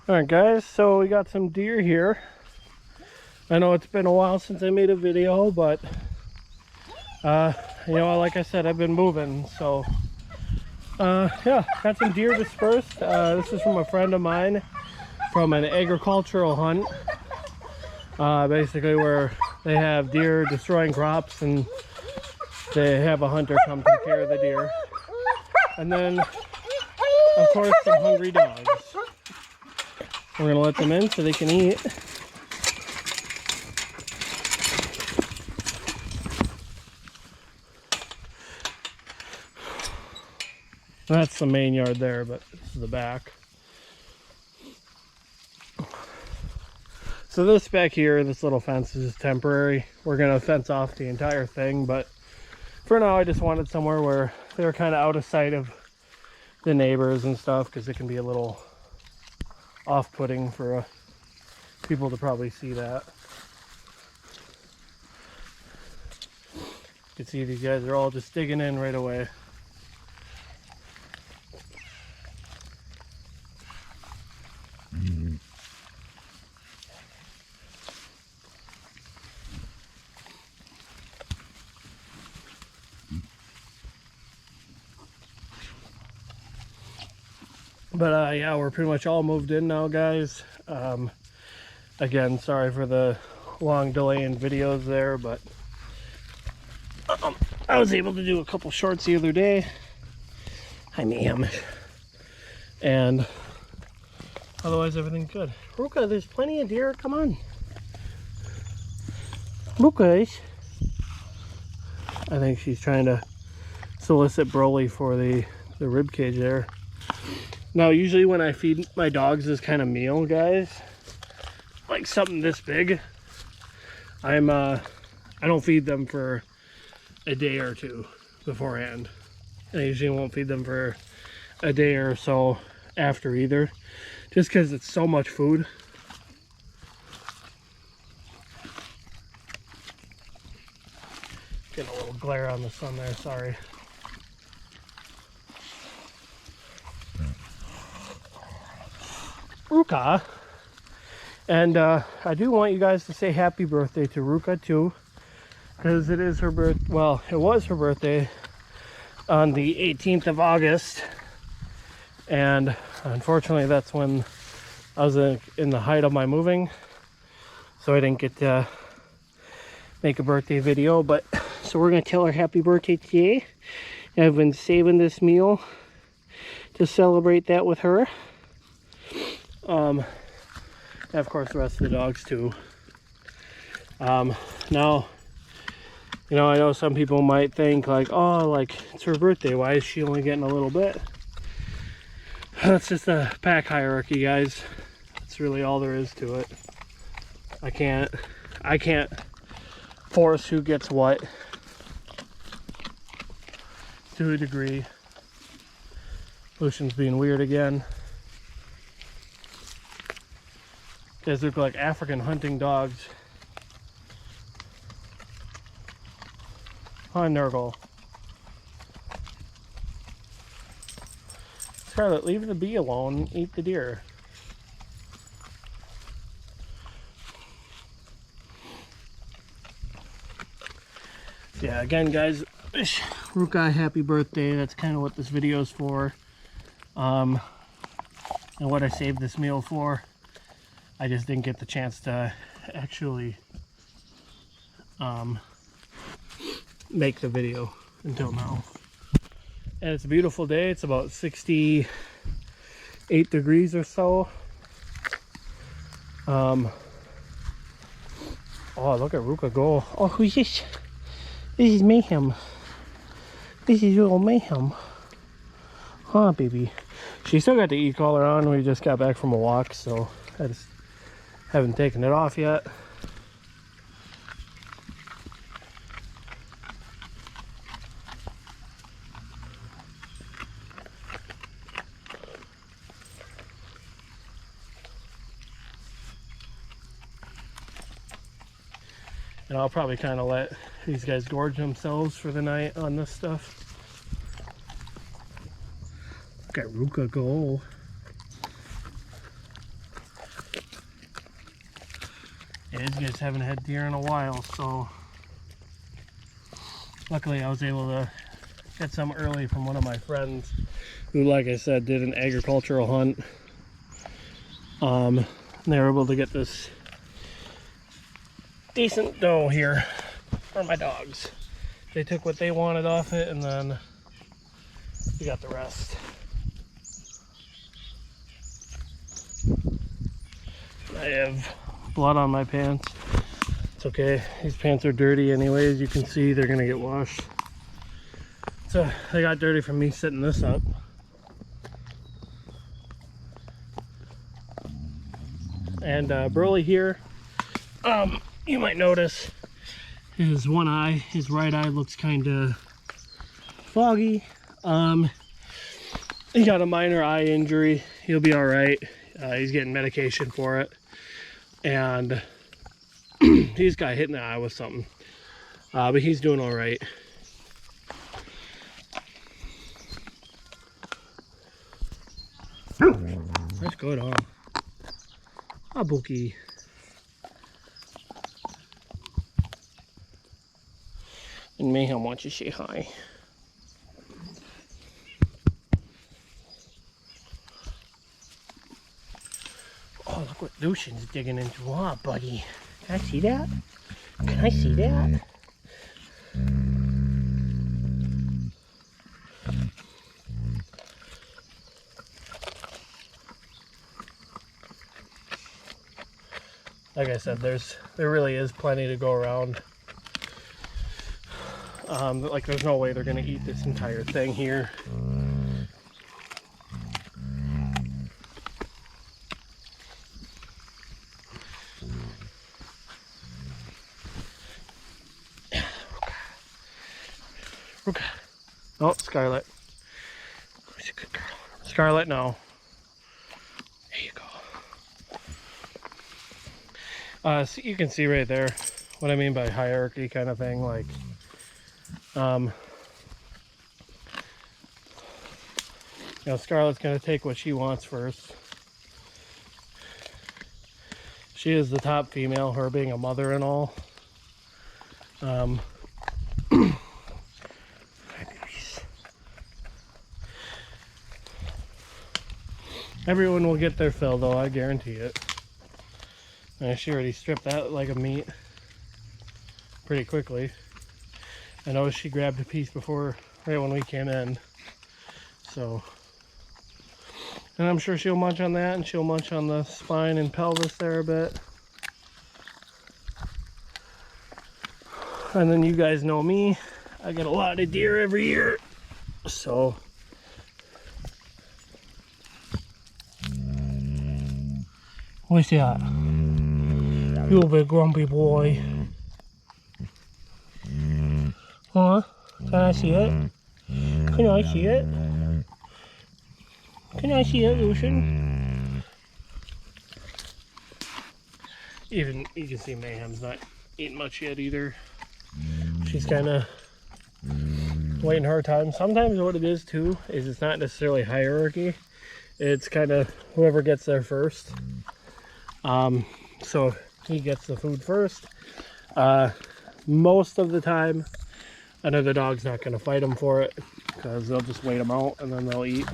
Alright guys, so we got some deer here. I know it's been a while since I made a video, but you know, like I said, I've been moving, so yeah, got some deer dispersed. This is from a friend of mine from an agricultural hunt, basically where they have deer destroying crops and they have a hunter come take care of the deer. And then, of course, some hungry dogs. We're gonna let them in so they can eat. That's the main yard there, but this is the back. So this back here, this little fence is temporary. We're gonna fence off the entire thing, but for now I just wanted somewhere where they're kind of out of sight of the neighbors and stuff, because it can be a little off-putting for people to probably see that. You can see these guys are all just digging in right away. But yeah, we're pretty much all moved in now, guys. Again, sorry for the long delay in videos there, but I was able to do a couple shorts the other day. Hi, ma'am. And otherwise, everything's good. Ruka, there's plenty of deer. Come on. Ruka. I think she's trying to solicit Broly for the rib cage there. Now, usually when I feed my dogs this kind of meal, guys, like something this big, I don't feed them for a day or two beforehand. I usually won't feed them for a day or so after either, just because it's so much food. Getting a little glare on the sun there, sorry. Ruka. And I do want you guys to say happy birthday to Ruka too, because it is her well, it was her birthday on the 18th of August, and unfortunately that's when I was in the height of my moving, so I didn't get to make a birthday video. But so we're gonna tell her happy birthday today. I've been saving this meal to celebrate that with her. And of course the rest of the dogs too. Now, you know, I know some people might think like, oh, like it's her birthday, why is she only getting a little bit? That's just a pack hierarchy, guys. That's really all there is to it. I can't force who gets what to a degree. Lucian's being weird again. Guys look like African hunting dogs. Hi, Nurgle. Scarlet, leave the bee alone. Eat the deer. Yeah, again, guys, wish Ruka happy birthday. That's kind of what this video is for. And what I saved this meal for. I just didn't get the chance to actually make the video until now. And it's a beautiful day. It's about 68 degrees or so. Oh, look at Ruka go. Oh, who's this? This is Mayhem. This is little Mayhem. Huh, baby? She still got the e-collar on. We just got back from a walk, so I just haven't taken it off yet. And I'll probably kind of let these guys gorge themselves for the night on this stuff. Look at Ruka go. these guys haven't had deer in a while, so luckily I was able to get some early from one of my friends who, like I said, did an agricultural hunt. And they were able to get this decent doe here for my dogs. They took what they wanted off it, and then we got the rest. I have blood on my pants. It's okay. These pants are dirty anyways. You can see they're gonna get washed. So they got dirty from me setting this up. And Burley here, you might notice his one eye, his right eye looks kind of foggy. He got a minor eye injury. He'll be all right. He's getting medication for it. And he's got hit in the eye with something. But he's doing all right. That's good, huh? Ah, Bookie. And Mayhem wants you to say hi. Oh, look what Lucian's digging into, huh, buddy? Can I see that? Can I see that? Like I said, there really is plenty to go around. Like there's no way they're gonna eat this entire thing here. Ruka. Oh, Scarlet. Who's a good girl? Scarlet, no. There you go. So you can see right there what I mean by hierarchy kind of thing. Like, you know, Scarlet's gonna take what she wants first. She is the top female, her being a mother and all. Everyone will get their fill though, I guarantee it. And she already stripped that leg of meat pretty quickly. I know she grabbed a piece before, right when we came in. So, and I'm sure she'll munch on that, and she'll munch on the spine and pelvis there a bit. And then you guys know me, I get a lot of deer every year. So, what's that? You big grumpy boy. Huh? Can I see it? Can I see it? Can I see it, Lucian? Even you can see Mayhem's not eating much yet either. She's kind of waiting her time. Sometimes what it is too is it's not necessarily hierarchy. It's kind of whoever gets there first. So he gets the food first. Most of the time, another dog's not going to fight him for it because they'll just wait him out and then they'll eat.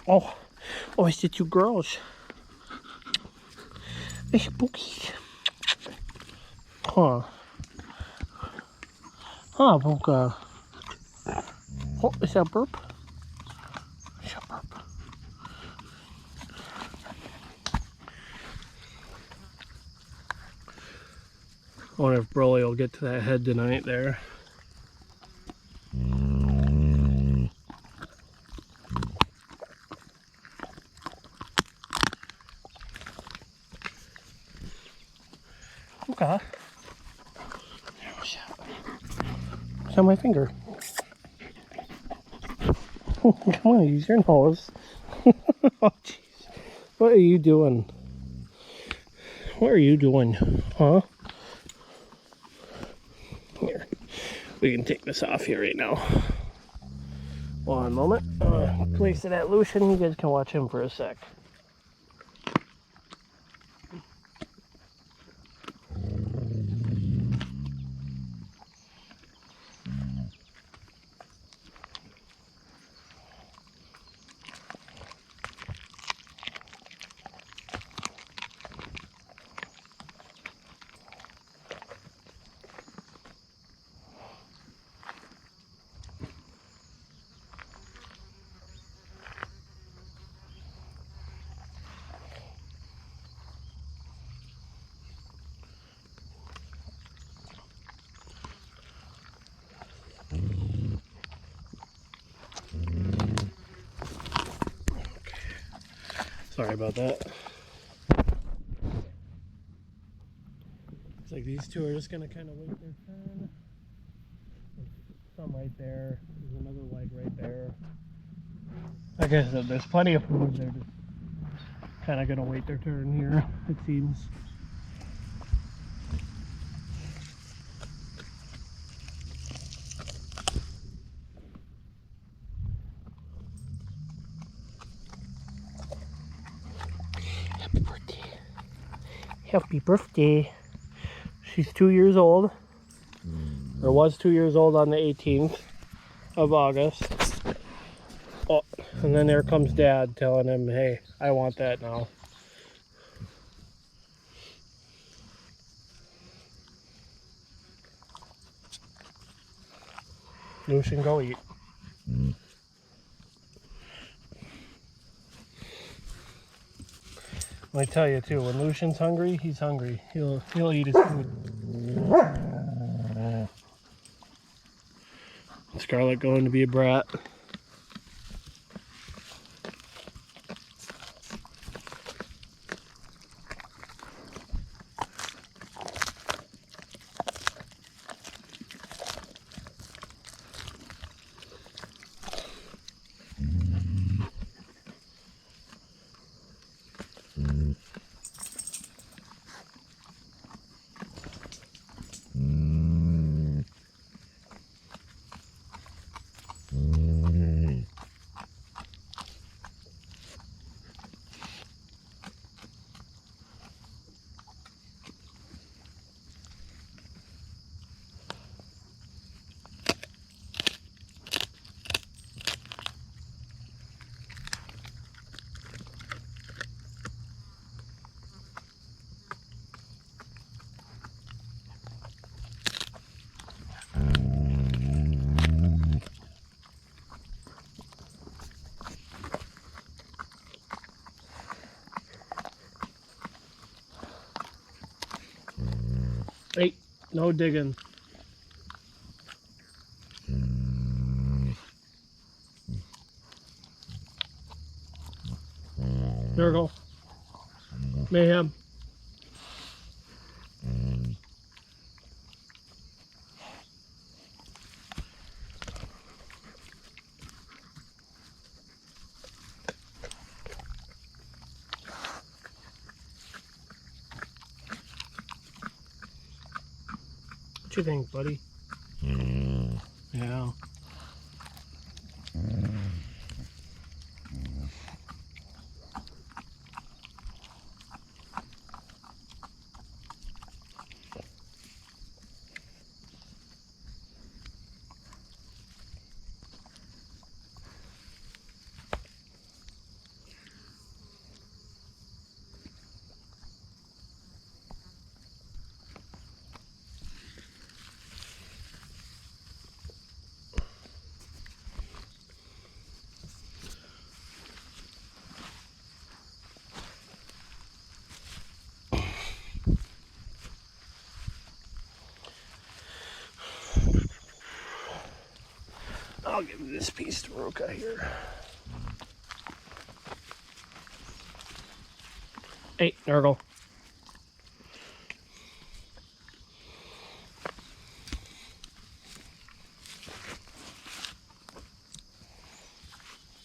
Oh, it's the two girls. It's Bookie. Huh, Ruka. Oh, is that a burp? Is that a burp? I wonder if Broly will get to that head tonight there. Okay. It's on my finger. Come on, use your nose. Oh, jeez. What are you doing? What are you doing? Huh? Here. We can take this off here right now. One moment. Place it at Lucian. You guys can watch him for a sec. Sorry about that. It's like these two are just gonna kind of wait their turn. There's some right there. There's another leg right there. Like I said, there's plenty of food. They're just kind of gonna wait their turn here, it seems. Happy birthday. Happy birthday. She's 2 years old. Or was 2 years old on the 18th of August. Oh, and then there comes Dad telling him, hey, I want that now. Lucian, go eat. I tell you too, when Lucian's hungry, he's hungry. He'll eat his food. Scarlett going to be a brat. Hey, no digging. There we go. Mayhem. What you think, buddy? Yeah. I'll give this piece to Ruka here. Hey, Nurgle.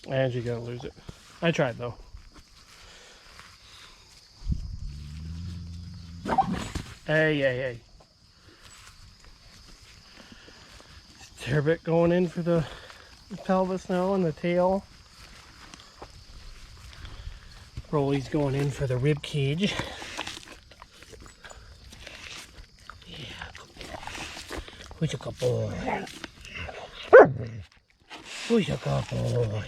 And you're gonna lose it. I tried though. Hey, hey, hey. Tearbit going in for the pelvis now and the tail. Rolly's going in for the rib cage. Yeah, who's a good boy? Who's a good boy?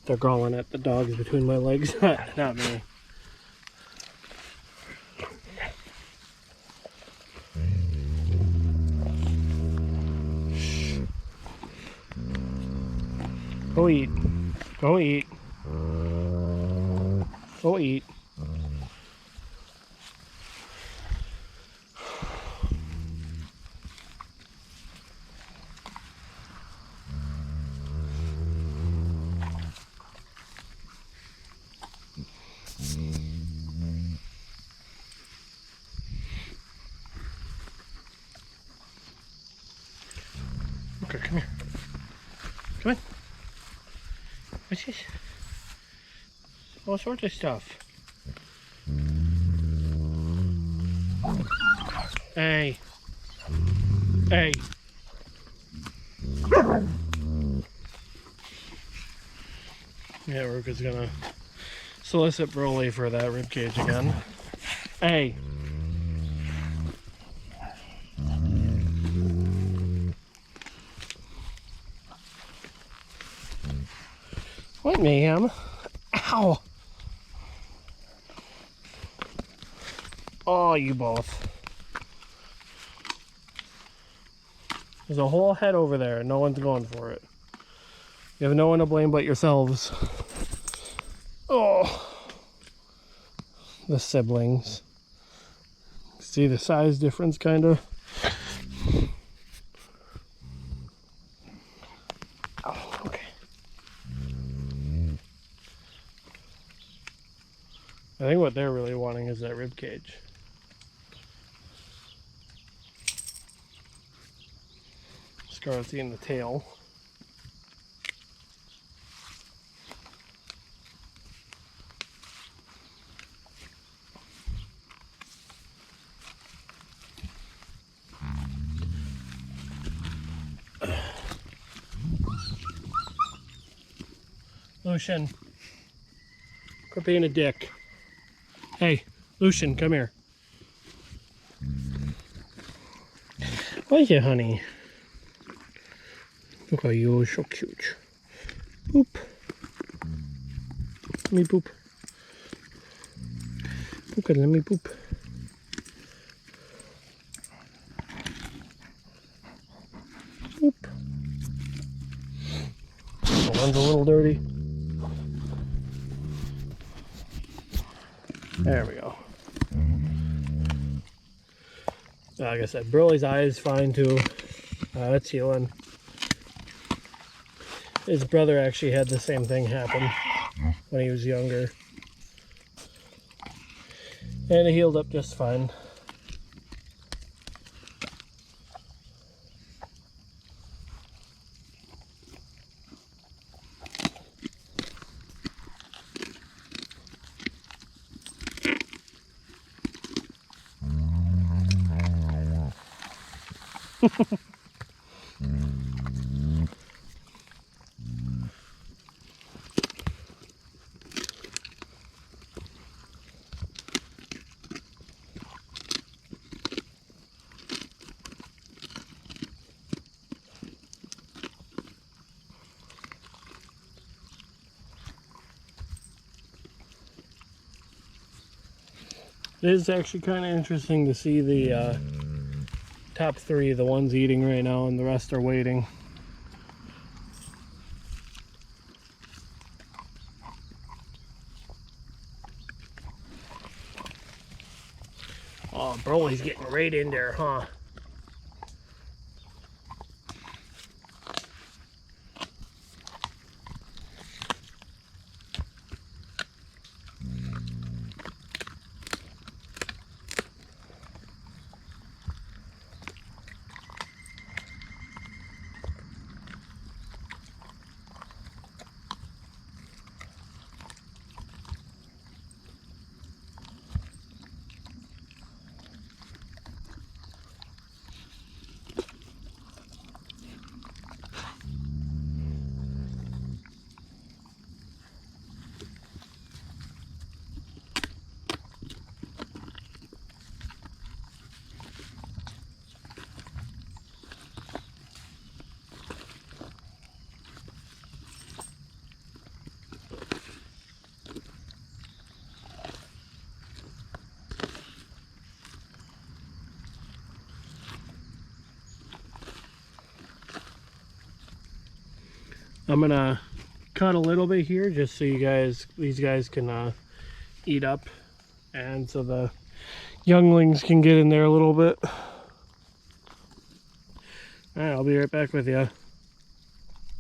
They're growling at the dogs between my legs, not me. Go eat. Go eat. Go eat. What's this? All sorts of stuff. Hey. Hey. Yeah, Ruka's gonna solicit Broly for that ribcage again. Hey. What mayhem? Ow! Oh, you both. There's a whole head over there. No one's going for it. You have no one to blame but yourselves. Oh. The siblings. See the size difference, kind of? Oh, okay. I think what they're really wanting is that rib cage. Scarlet's eating the tail. Lucian, quit being a dick. Hey, Lucian, come here. What is it, honey? Look how you're so cute. Boop. Let me boop. Look at let me boop. Boop. The one's a little dirty. There we go. Like I said, Broly's eye is fine too. It's healing. His brother actually had the same thing happen when he was younger. And it healed up just fine. It is actually kind of interesting to see the top three, the ones eating right now and the rest are waiting. Oh, Broly's getting right in there, huh? I'm gonna cut a little bit here just so these guys can eat up, and so the younglings can get in there a little bit. All right, I'll be right back with you.